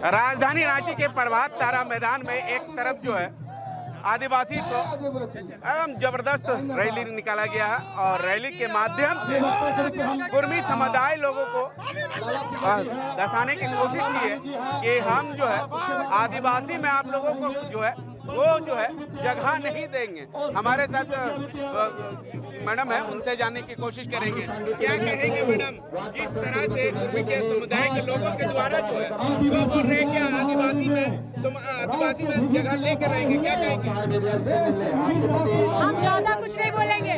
राजधानी रांची के प्रभात तारा मैदान में एक तरफ जो है आदिवासी को एकदम जबरदस्त रैली निकाला गया है और रैली के माध्यम से कुर्मी समुदाय लोगों को दर्शाने की कोशिश की है कि हम जो है आदिवासी में आप लोगों को जो है वो जो है जगह नहीं देंगे। हमारे साथ मैडम है, उनसे जानने की कोशिश करेंगे। क्या कहेंगे मैडम, जिस तरह से कुर्मी के समुदाय के लोगों के द्वारा जो है वो बोल रहे हैं कि आदिवासी में जगह लेकर रहेंगे, क्या कहेंगे? हम ज्यादा कुछ नहीं बोलेंगे,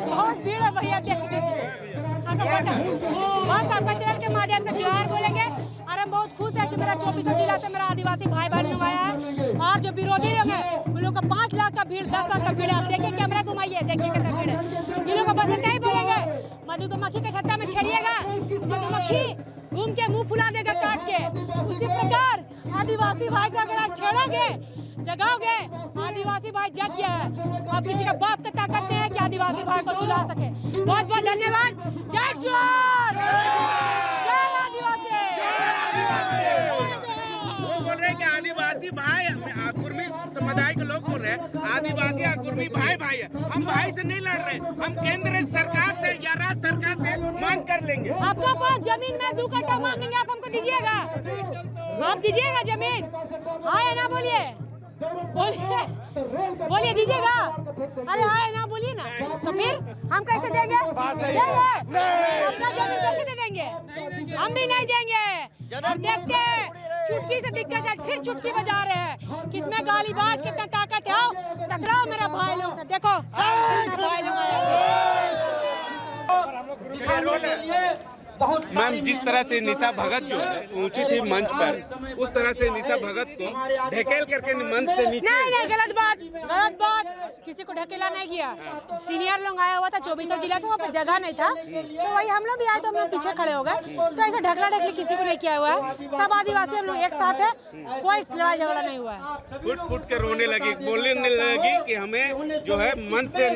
बहुत भीड़ है भैया, देख लीजिए। बस आपका चैनल के माध्यम से जोहार बोलेंगे और हम बहुत खुश है कि मेरा 24 जिला से मेरा आदिवासी भाई बहन लोग आया है। और जो विरोधी लोग हैं उन लोग का 5 लाख का भीड़, 10 लाख का भीड़ है। आप देखिए, कैमरा घुमाइए, देखिए कितना भीड़ है। इन लोग को बस नहीं बोलेंगे, मधुमक्खी के छत्ता में छड़िएगा, मधुमक्खी घूम के मुंह फुला देगा काट के। उसी प्रकार आदिवासी भाई को अगर आप छेड़ोगे, जगाओगे, आदिवासी भाई जग गया है। अब किसी का बाप का ताकत नहीं है कि आदिवासी भाई को सुला सके। बहुत बहुत धन्यवाद। जय जोहार, जय आदिवासी। वो बोल रहे हैं कि आदिवासी भाई, कुर्मी समुदाय के लोग बोल रहे हैं आदिवासी और कुर्मी भाई भाई है। हम भाई से नहीं लड़ रहे, हम केंद्र सरकार से या राज्य सरकार से मांग कर लेंगे। आपका पास जमीन में 2 कट्ठा मांगेंगे, आप हमको दीजिएगा, आप दीजिएगा जमीन। हाँ या ना बोलिए, बोलिए दीजिएगा। अरे हाँ ना बोलिए ना, तो फिर हम कैसे देंगे? अपना जमीन कैसे दे देंगे? हम भी नहीं देंगे। और देखते हैं चुटकी से दिक्कत है, फिर चुटकी बजा रहे हैं। किसमें गालीबाज कितना ताकत है? टकराओ मेरा भाई लोग से, देखो भाई लोग आए। मैम, जिस तरह से निशा भगत जो है ऊंची थी मंच पर, उस तरह से निशा भगत को ढकेल करके मंच से नीचे। नहीं, गलत बात। किसी को ढकेला नहीं गया। सीनियर लोग आया हुआ था 24 जिला से, वहाँ पे जगह नहीं था, तो वही हम लोग भी आए तो हम लोग पीछे खड़े हो गए। तो ऐसा ढकला ढकली किसी को नहीं किया हुआ है। सब आदिवासी हम लोग एक साथ है, कोई लड़ाई झगड़ा नहीं हुआ है। फुट के रोने लगी, बोलने लगी कि हमें जो है मंच से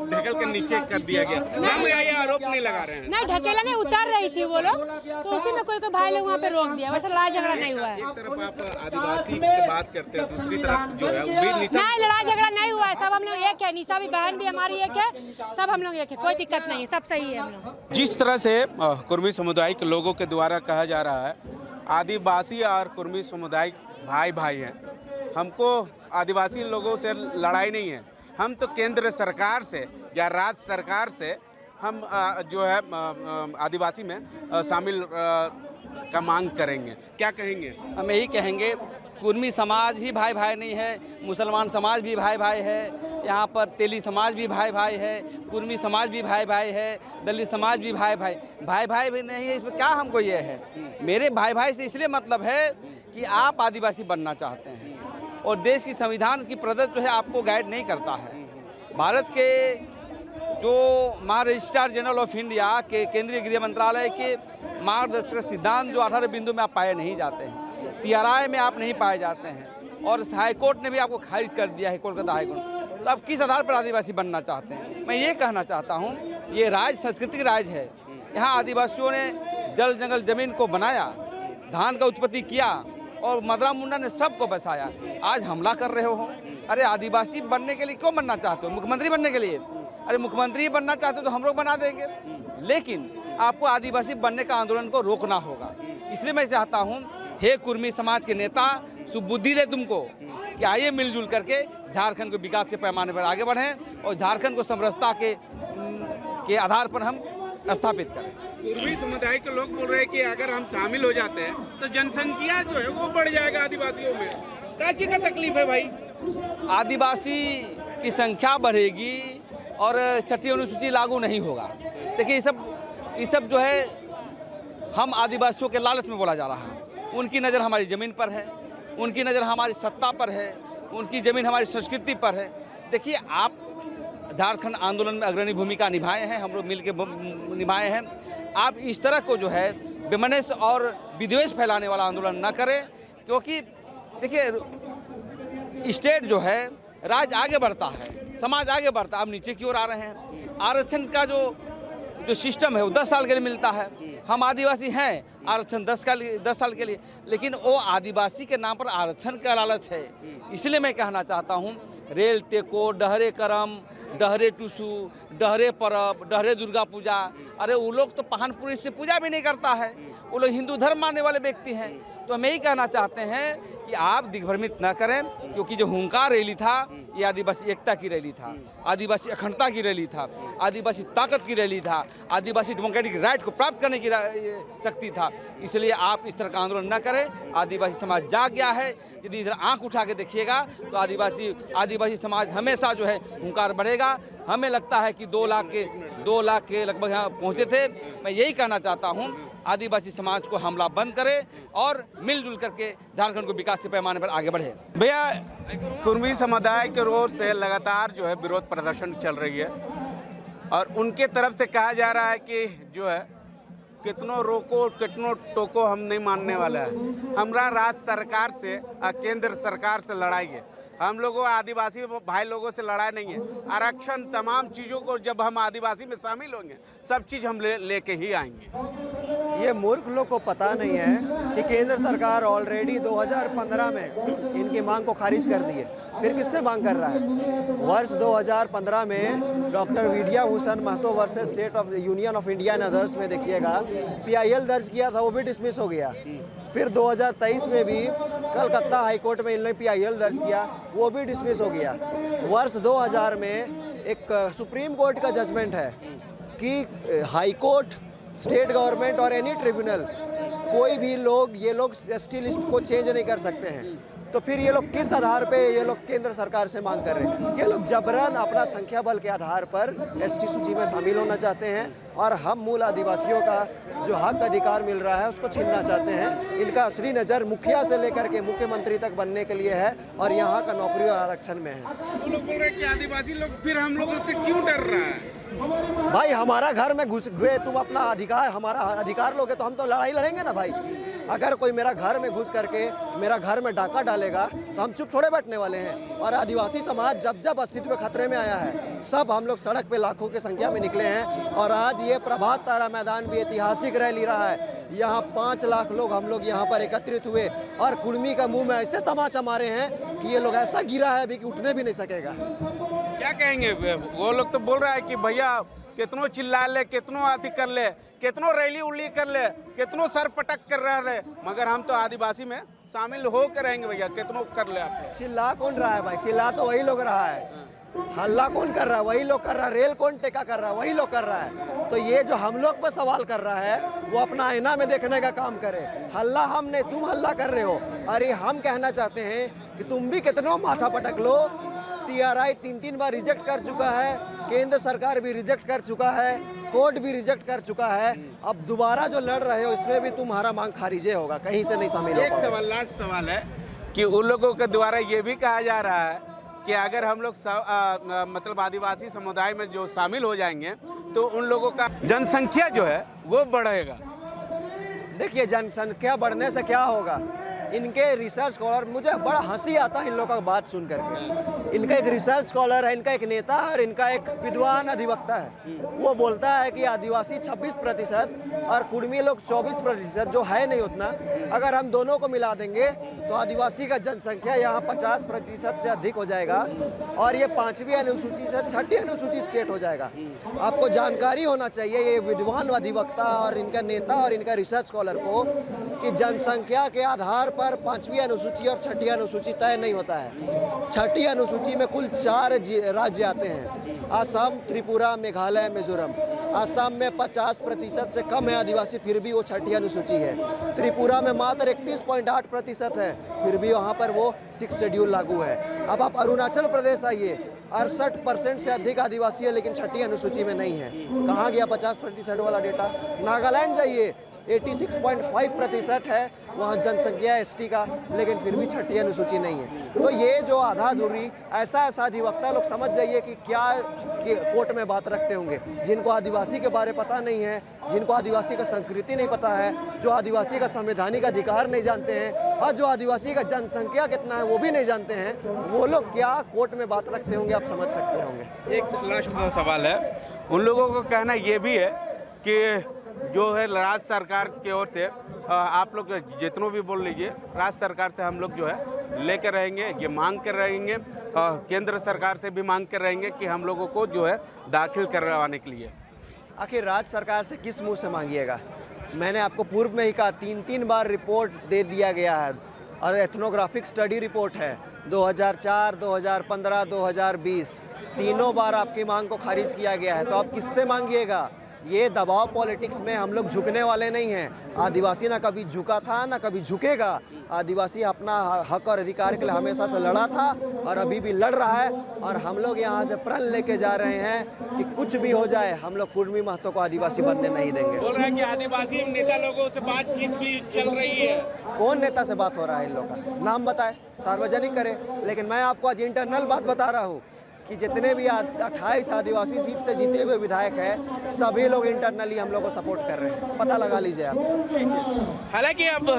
ढकेल के नीचे कर दिया गया। हम ये आरोप नहीं लगा रहे हैं। नहीं, ढकेला नहीं, उतार रही थी वो लोग, तो उसी में कोई भाई लोग वहाँ पे रोक दिया। वैसे लड़ाई झगड़ा नहीं हुआ है। एक तरफ आप आदिवासी की बात करते हैं, दूसरी तरफ जो है नहीं, लड़ाई झगड़ा नहीं हुआ है। सब हम लोग एक है, निशा भी बहन भी हमारी एक है, सब हम लोग एक है, कोई दिक्कत नहीं है, सब सही है हम लोग। जिस तरह से कुर्मी समुदाय के लोगों के द्वारा कहा जा रहा है आदिवासी और कुर्मी समुदाय भाई भाई हैं, हमको आदिवासी लोगों से लड़ाई नहीं है, हम तो केंद्र सरकार से या राज्य सरकार से हम जो है आदिवासी में शामिल का मांग करेंगे। क्या कहेंगे? हम यही कहेंगे, कुर्मी समाज ही भाई भाई नहीं है, मुसलमान समाज भी भाई भाई है, यहाँ पर तेली समाज भी भाई भाई है, कुर्मी समाज भी भाई भाई है, दलित समाज भी भाई भाई भी नहीं है। इसमें क्या हमको ये है, मेरे भाई भाई से इसलिए मतलब है कि आप आदिवासी बनना चाहते हैं और देश की संविधान की प्रदत्त जो है आपको गाइड नहीं करता है। भारत के जो महारजिस्ट्रार जनरल ऑफ इंडिया के केंद्रीय गृह मंत्रालय के मार्गदर्शक सिद्धांत जो 18 बिंदु में आप पाए नहीं जाते हैं, TRI में आप नहीं पाए जाते हैं, और हाईकोर्ट ने भी आपको खारिज कर दिया है, कोलकाता हाईकोर्ट। तो आप किस आधार पर आदिवासी बनना चाहते हैं? मैं ये कहना चाहता हूँ, ये राज्य सांस्कृतिक राज्य है। यहाँ आदिवासियों ने जल जंगल जमीन को बनाया, धान का उत्पत्ति किया और मदरा मुंडा ने सबको बसाया। आज हमला कर रहे हो। अरे आदिवासी बनने के लिए क्यों बनना चाहते हो? मुख्यमंत्री बनने के लिए? अरे मुख्यमंत्री बनना चाहते हो तो हम लोग बना देंगे, लेकिन आपको आदिवासी बनने का आंदोलन को रोकना होगा। इसलिए मैं चाहता हूं, हे कुर्मी समाज के नेता, सुबुद्धि दे तुमको कि आइए मिलजुल करके झारखंड को विकास के पैमाने पर आगे बढ़ें और झारखंड को समरसता के आधार पर हम स्थापित करें। कुर्मी समुदाय के लोग बोल रहे हैं कि अगर हम शामिल हो जाते हैं तो जनसंख्या जो है वो बढ़ जाएगा आदिवासियों में। क्या चीज का तकलीफ है भाई? आदिवासी की संख्या बढ़ेगी और छठी अनुसूची लागू नहीं होगा। देखिए ये सब जो है हम आदिवासियों के लालच में बोला जा रहा है। उनकी नज़र हमारी ज़मीन पर है, उनकी नज़र हमारी सत्ता पर है, उनकी ज़मीन हमारी संस्कृति पर है। देखिए, आप झारखंड आंदोलन में अग्रणी भूमिका निभाए हैं, हम लोग मिल के निभाए हैं। आप इस तरह को जो है विमनस और विद्वेष फैलाने वाला आंदोलन न करें, क्योंकि देखिए स्टेट जो है, राज्य आगे बढ़ता है, समाज आगे बढ़ता है। अब नीचे की ओर आ रहे हैं। आरक्षण का जो जो सिस्टम है वो 10 साल के लिए मिलता है। हम आदिवासी हैं, आरक्षण 10 साल के लिए, लेकिन वो आदिवासी के नाम पर आरक्षण का लालच है। इसलिए मैं कहना चाहता हूँ, रेल टेको, डहरे करम, डहरे टूसू, डहरे परब, डहरे दुर्गा पूजा, अरे वो लोग तो पाहनपुरी से पूजा भी नहीं करता है, वो लोग हिंदू धर्म मानने वाले व्यक्ति हैं। तो हम यही कहना चाहते हैं कि आप दिग्भ्रमित न करें, क्योंकि जो हुंकार रैली था ये आदिवासी एकता की रैली था, आदिवासी अखंडता की रैली था, आदिवासी ताकत की रैली था, आदिवासी डेमोक्रेटिक राइट को प्राप्त करने की शक्ति था। इसलिए आप इस तरह का आंदोलन न करें। आदिवासी समाज जाग गया है। यदि इधर आंख उठा के देखिएगा तो आदिवासी समाज हमेशा जो है हुंकार बढ़ेगा। हमें लगता है कि 2 लाख के लगभग यहाँ पहुँचे थे। मैं यही कहना चाहता हूँ, आदिवासी समाज को हमला बंद करे और मिलजुल करके झारखंड को विकास के पैमाने पर आगे बढ़े। भैया, कुर्मी समुदाय के ओर से लगातार जो है विरोध प्रदर्शन चल रही है और उनके तरफ से कहा जा रहा है कि जो है कितनों रोको कितनों टोको हम नहीं मानने वाला है। हमारा राज्य सरकार से केंद्र सरकार से लड़ाई है। हम लोगों आदिवासी भाई लोगों से लड़ाई नहीं है। आरक्षण तमाम चीज़ों को जब हम आदिवासी में शामिल होंगे सब चीज़ हम लेके ही आएंगे। ये मूर्ख लोग को पता नहीं है कि केंद्र सरकार ऑलरेडी 2015 में इनकी मांग को खारिज कर दी है। फिर किससे मांग कर रहा है? वर्ष 2015 में doctor Vidya Bhushan Mahato versus state of union of India and others में देखिएगा PIL दर्ज किया था, वो भी डिसमिस हो गया। फिर 2023 में भी कलकत्ता हाई कोर्ट में इन्होंने PIL दर्ज किया, वो भी डिसमिस हो गया। वर्ष 2000 में एक सुप्रीम कोर्ट का जजमेंट है कि हाई कोर्ट, स्टेट गवर्नमेंट और एनी ट्रिब्यूनल कोई भी लोग ये लोग ST लिस्ट को चेंज नहीं कर सकते हैं। तो फिर ये लोग किस आधार पे ये लोग केंद्र सरकार से मांग कर रहे हैं? ये लोग जबरन अपना संख्या बल के आधार पर ST सूची में शामिल होना चाहते हैं और हम मूल आदिवासियों का जो हक अधिकार मिल रहा है उसको छीनना चाहते हैं। इनका असली नज़र मुखिया से लेकर के मुख्यमंत्री तक बनने के लिए है और यहाँ का नौकरी और आरक्षण में है। वो लोग बोल रहे हैं कि आदिवासी लोग फिर हम लोगों से क्यों डर रहा है? भाई, हमारा घर में घुस गए, तुम अपना अधिकार, हमारा अधिकार लोगे तो हम तो लड़ाई लड़ेंगे ना भाई। अगर कोई मेरा घर में घुस करके मेरा घर में डाका डालेगा तो हम चुप थोड़े बैठने वाले हैं। और आदिवासी समाज जब जब अस्तित्व खतरे में आया है सब हम लोग सड़क पे लाखों की संख्या में निकले हैं। और आज ये प्रभात तारा मैदान भी ऐतिहासिक रैली रहा है। यहाँ 5 लाख लोग हम लोग यहाँ पर एकत्रित हुए और कुर्मी का मुंह में ऐसे तमाचा मारे हैं कि ये लोग ऐसा गिरा है अभी कि उठने भी नहीं सकेगा। क्या कहेंगे? वो लोग तो बोल रहा है कि भैया कितनों चिल्ला ले, कितनों आती कर ले, कितनों रैली उली कर ले, कितनों सर पटक कर रहे, मगर हम तो आदिवासी में शामिल हो कर रहेंगे भैया, कितनों कर ले आप। चिल्ला कौन रहा है भाई? चिल्ला तो वही लोग रहा है। हल्ला कौन कर रहा है? वही लोग कर रहा है। रेल कौन टेका कर रहा है? वही लोग कर रहा है। तो ये जो हम लोग पर सवाल कर रहा है वो अपना आईना में देखने का काम करे। हल्ला हम नहीं, तुम हल्ला कर रहे हो। अरे हम कहना चाहते हैं कि तुम भी कितनों माथा पटक लो। TRI 3 बार रिजेक्ट कर चुका है, केंद्र सरकार भी रिजेक्ट कर चुका है, कोर्ट भी रिजेक्ट कर चुका है। अब दोबारा जो लड़ रहे हो इसमें भी तुम्हारा मांग खारिजे होगा, कहीं से नहीं शामिल होगा। एक सवाल, लास्ट सवाल है कि उन लोगों के द्वारा ये भी कहा जा रहा है कि अगर हम लोग मतलब आदिवासी समुदाय में जो शामिल हो जाएंगे तो उन लोगों का जनसंख्या जो है वो बढ़ेगा। देखिए, जनसंख्या बढ़ने से क्या होगा? इनके रिसर्च स्कॉलर, मुझे बड़ा हंसी आता है इन लोगों का बात सुन करके। इनका एक रिसर्च स्कॉलर है, इनका एक नेता है और इनका एक विद्वान अधिवक्ता है। वो बोलता है कि आदिवासी 26% और कुर्मी लोग 24%, जो है नहीं उतना। अगर हम दोनों को मिला देंगे तो आदिवासी का जनसंख्या यहाँ 50% से अधिक हो जाएगा और ये 5वीं अनुसूची से 6ठी अनुसूची स्टेट हो जाएगा। आपको जानकारी होना चाहिए ये विद्वान अधिवक्ता और इनका नेता और इनका रिसर्च स्कॉलर को कि जनसंख्या के आधार पर 5वीं अनुसूची और 6ठी अनुसूची तय नहीं होता है। 6ठी अनुसूची में कुल 4 राज्य आते हैं, असम, त्रिपुरा, मेघालय, मिजोरम। असम में 50% से कम है आदिवासी, फिर भी वो 6ठी अनुसूची है। त्रिपुरा में मात्र 31.8% है, फिर भी वहाँ पर वो 6 शेड्यूल लागू है। अब आप अरुणाचल प्रदेश आइए, 68% से अधिक आदिवासी है लेकिन 6ठी अनुसूची में नहीं है। कहाँ गया 50% वाला डेटा? नागालैंड जाइए, 86.5% है वहाँ जनसंख्या ST का, लेकिन फिर भी 6ठी अनुसूची नहीं है। तो ये जो आधा दूरी ऐसा अधिवक्ता लोग समझ जाइए कि क्या कोर्ट में बात रखते होंगे, जिनको आदिवासी के बारे पता नहीं है, जिनको आदिवासी का संस्कृति नहीं पता है, जो आदिवासी का संवैधानिक अधिकार नहीं जानते हैं और जो आदिवासी का जनसंख्या कितना है वो भी नहीं जानते हैं, वो लोग क्या कोर्ट में बात रखते होंगे, आप समझ सकते होंगे। एक लास्ट सवाल है, उन लोगों का कहना ये भी है कि जो है राज्य सरकार की ओर से आप लोग जितनों भी बोल लीजिए, राज्य सरकार से हम लोग जो है लेकर रहेंगे, ये मांग कर रहेंगे, केंद्र सरकार से भी मांग कर रहेंगे कि हम लोगों को जो है दाखिल करवाने के लिए। आखिर राज्य सरकार से किस मुंह से मांगिएगा? मैंने आपको पूर्व में ही कहा, 3 बार रिपोर्ट दे दिया गया है और एथनोग्राफिक स्टडी रिपोर्ट है 2004, 2015, 2020, तीनों बार आपकी मांग को खारिज किया गया है। तो आप किससे मांगिएगा? ये दबाव पॉलिटिक्स में हम लोग झुकने वाले नहीं हैं। आदिवासी ना कभी झुका था ना कभी झुकेगा। आदिवासी अपना हक और अधिकार के लिए हमेशा से लड़ा था और अभी भी लड़ रहा है, और हम लोग यहाँ से प्रण लेके जा रहे हैं कि कुछ भी हो जाए हम लोग कुर्मी महतो को आदिवासी बनने नहीं देंगे। बोल रहे हैं कि आदिवासी नेता लोगों से बातचीत भी चल रही है। कौन नेता से बात हो रहा है? इन लोग का नाम बताए, सार्वजनिक करे। लेकिन मैं आपको आज इंटरनल बात बता रहा हूँ कि जितने भी 28 आदिवासी सीट से जीते हुए विधायक हैं, सभी लोग इंटरनली हम लोग को सपोर्ट कर रहे हैं। पता लगा लीजिए आप। हालांकि अब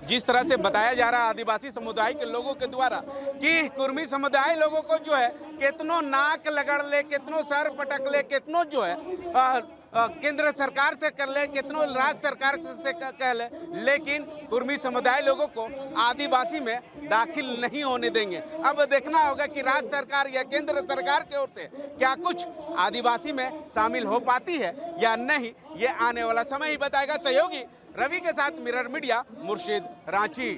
जिस तरह से बताया जा रहा है आदिवासी समुदाय के लोगों के द्वारा कि कुर्मी समुदाय लोगों को जो है कितनों नाक लगड़ ले, कितनों सर पटक ले, कितनों जो है केंद्र सरकार से कर ले, कितनों राज्य सरकार से कह ले, लेकिन कुर्मी समुदाय लोगों को आदिवासी में दाखिल नहीं होने देंगे। अब देखना होगा कि राज्य सरकार या केंद्र सरकार की ओर से क्या कुछ आदिवासी में शामिल हो पाती है या नहीं, ये आने वाला समय ही बताएगा। सहयोगी रवि के साथ मिरर मीडिया, मुर्शिद, रांची।